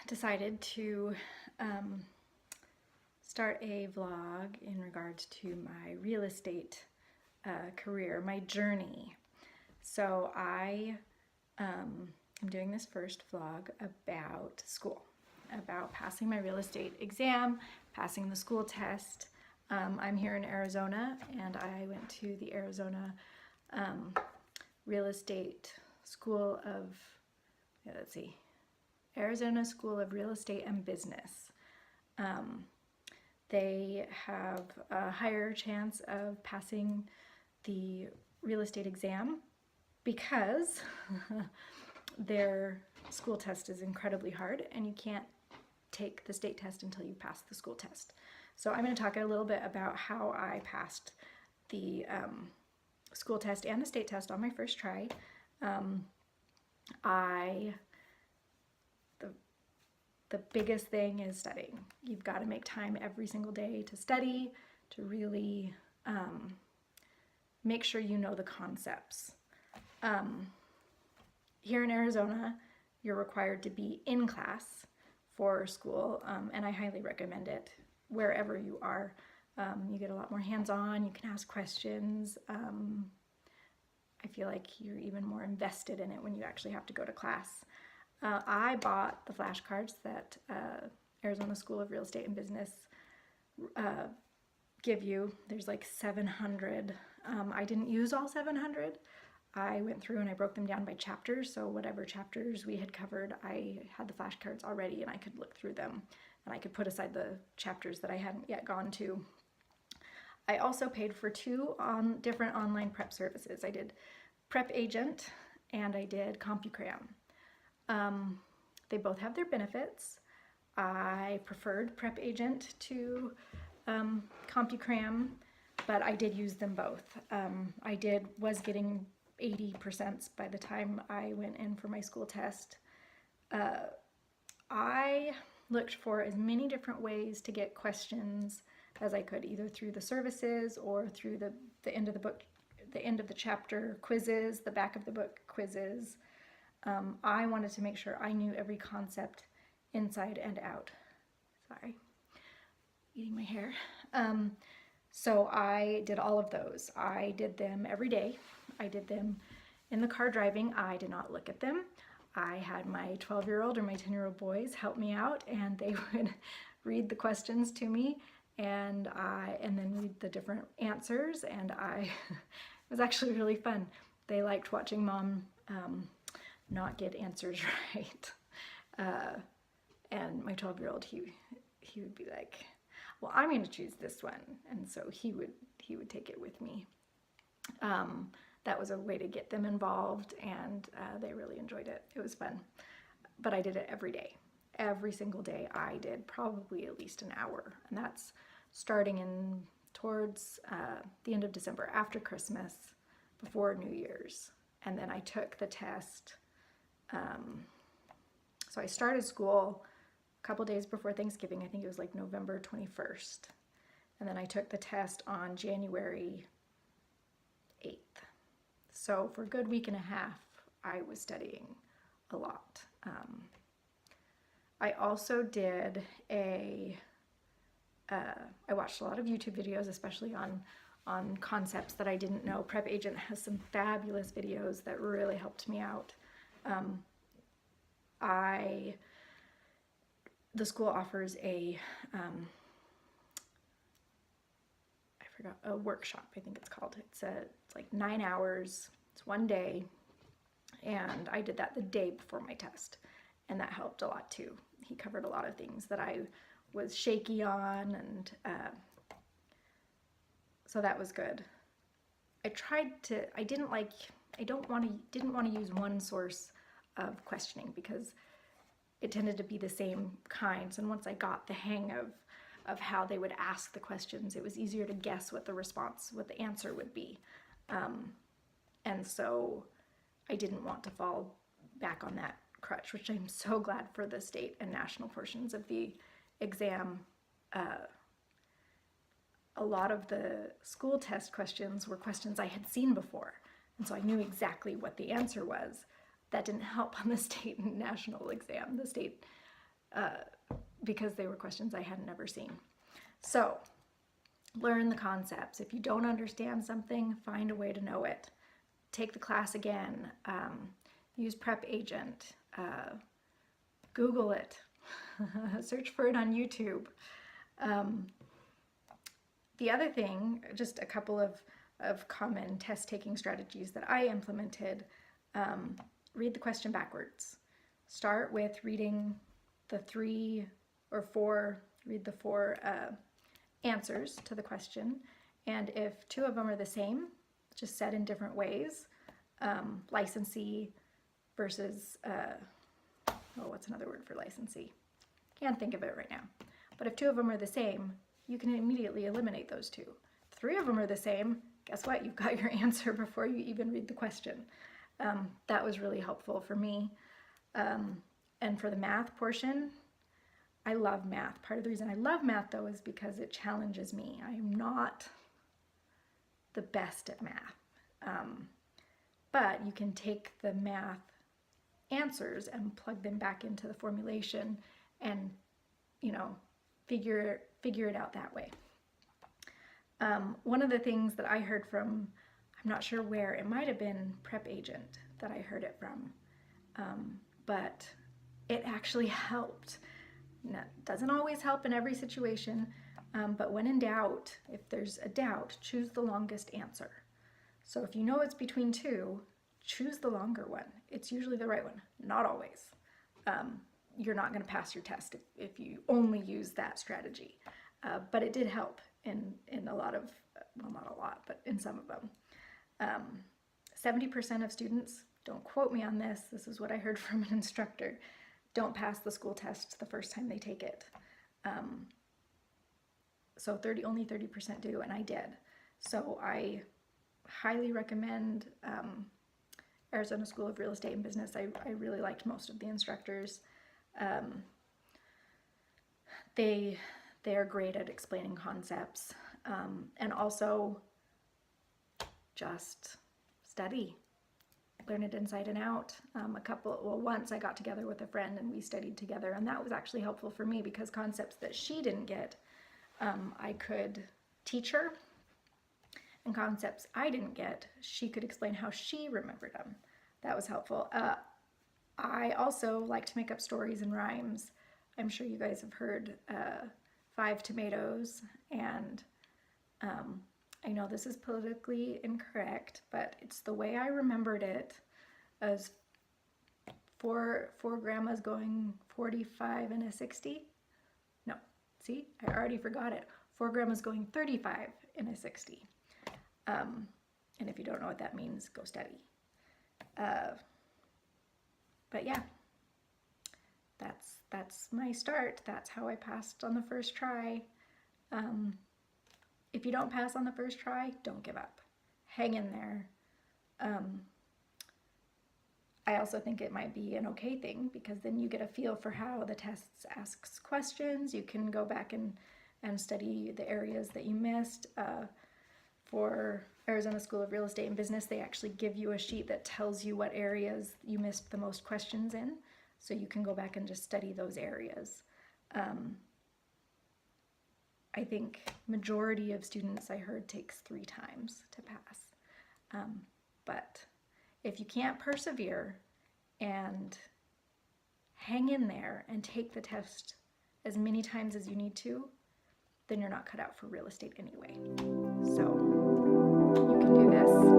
decided to start a vlog in regards to my real estate career, my journey. So I am doing this first vlog about school, about passing my real estate exam, passing the school test. I'm here in Arizona, and I went to the Arizona Real Estate School of, Arizona School of Real Estate and Business. They have a higher chance of passing the real estate exam because their school test is incredibly hard and you can't take the state test until you pass the school test. So I'm going to talk a little bit about how I passed the school test and the state test on my first try. The biggest thing is studying. You've got to make time every single day to study, to really make sure you know the concepts. Here in Arizona, you're required to be in class for school, and I highly recommend it wherever you are. You get a lot more hands-on, you can ask questions. I feel like you're even more invested in it when you actually have to go to class. I bought the flashcards that Arizona School of Real Estate and Business give you. There's like 700. I didn't use all 700. I went through and I broke them down by chapters, so whatever chapters we had covered, I had the flashcards already and I could look through them and I could put aside the chapters that I hadn't yet gone to. I also paid for two different online prep services. I did Prep Agent and I did CompuCram. They both have their benefits. I preferred Prep Agent to CompuCram, but I did use them both. I was getting 80% by the time I went in for my school test. I looked for as many different ways to get questions as I could, either through the services or through the end of the book, the end of the chapter quizzes, the back of the book quizzes. I wanted to make sure I knew every concept inside and out. Sorry, eating my hair. So I did all of those. I did them every day. I did them in the car driving. I did not look at them. I had my 12-year-old or my 10-year-old boys help me out, and they would read the questions to me, and then read the different answers, and it was actually really fun. They liked watching Mom not get answers right. And my 12-year-old, he would be like, well, I'm going to choose this one, and so he would take it with me. That was a way to get them involved, and they really enjoyed it. It was fun. But I did it every day. Every single day I did probably at least an hour, and that's starting towards the end of December, after Christmas, before New Year's. And then I took the test. So I started school a couple days before Thanksgiving. I think it was like November 21st. And then I took the test on January 8th. So for a good week and a half, I was studying a lot. I also did I watched a lot of YouTube videos, especially on concepts that I didn't know. Prep Agent has some fabulous videos that really helped me out. The school offers a workshop, I think it's called. It's like 9 hours, it's one day, and I did that the day before my test, and that helped a lot too. He covered a lot of things that I was shaky on, and so that was good. Didn't want to use one source of questioning because it tended to be the same kinds, and once I got the hang of how they would ask the questions, it was easier to guess what the answer would be. And so I didn't want to fall back on that crutch, which I'm so glad for the state and national portions of the exam. A lot of the school test questions were questions I had seen before, and so I knew exactly what the answer was. That didn't help on the state and national exam. The state because they were questions I had never seen. So learn the concepts. If you don't understand something, find a way to know it. Take the class again. Use Prep Agent. Google it. Search for it on YouTube. The other thing, just a couple of common test taking strategies that I implemented. Read the question backwards. Start with reading the four answers to the question, and if two of them are the same, just said in different ways, licensee versus, what's another word for licensee? Can't think of it right now. But if two of them are the same, you can immediately eliminate those two. If three of them are the same, guess what? You've got your answer before you even read the question. That was really helpful for me. And for the math portion, I love math. Part of the reason I love math, though, is because it challenges me. I am not the best at math. But you can take the math answers and plug them back into the formulation and, figure it out that way. One of the things that I heard from, I'm not sure where, it might have been Prep Agent that I heard it from, but it actually helped. Now, it doesn't always help in every situation, but when in doubt, if there's a doubt, choose the longest answer. So if you know it's between two, choose the longer one. It's usually the right one, not always. You're not going to pass your test if you only use that strategy. But it did help in a lot of, well, not a lot, but in some of them. 70% of students, don't quote me on this, this is what I heard from an instructor, don't pass the school test the first time they take it. So only 30% do, and I did. So I highly recommend Arizona School of Real Estate and Business. I really liked most of the instructors. They are great at explaining concepts, and also just study. Learn it inside and out. Once I got together with a friend and we studied together, and that was actually helpful for me because concepts that she didn't get, I could teach her, and concepts I didn't get, she could explain how she remembered them. That was helpful. I also like to make up stories and rhymes. I'm sure you guys have heard 5 tomatoes, and I know this is politically incorrect, but it's the way I remembered it, as four grandmas going 45 and a 60. No, see, I already forgot it. 4 grandmas going 35 and a 60. And if you don't know what that means, go study. But yeah, that's my start. That's how I passed on the first try. If you don't pass on the first try, don't give up. Hang in there. I also think it might be an okay thing because then you get a feel for how the test asks questions. You can go back and study the areas that you missed. For Arizona School of Real Estate and Business, they actually give you a sheet that tells you what areas you missed the most questions in. So you can go back and just study those areas. I think majority of students I heard takes 3 times to pass. But if you can't persevere and hang in there and take the test as many times as you need to, then you're not cut out for real estate anyway. So you can do this.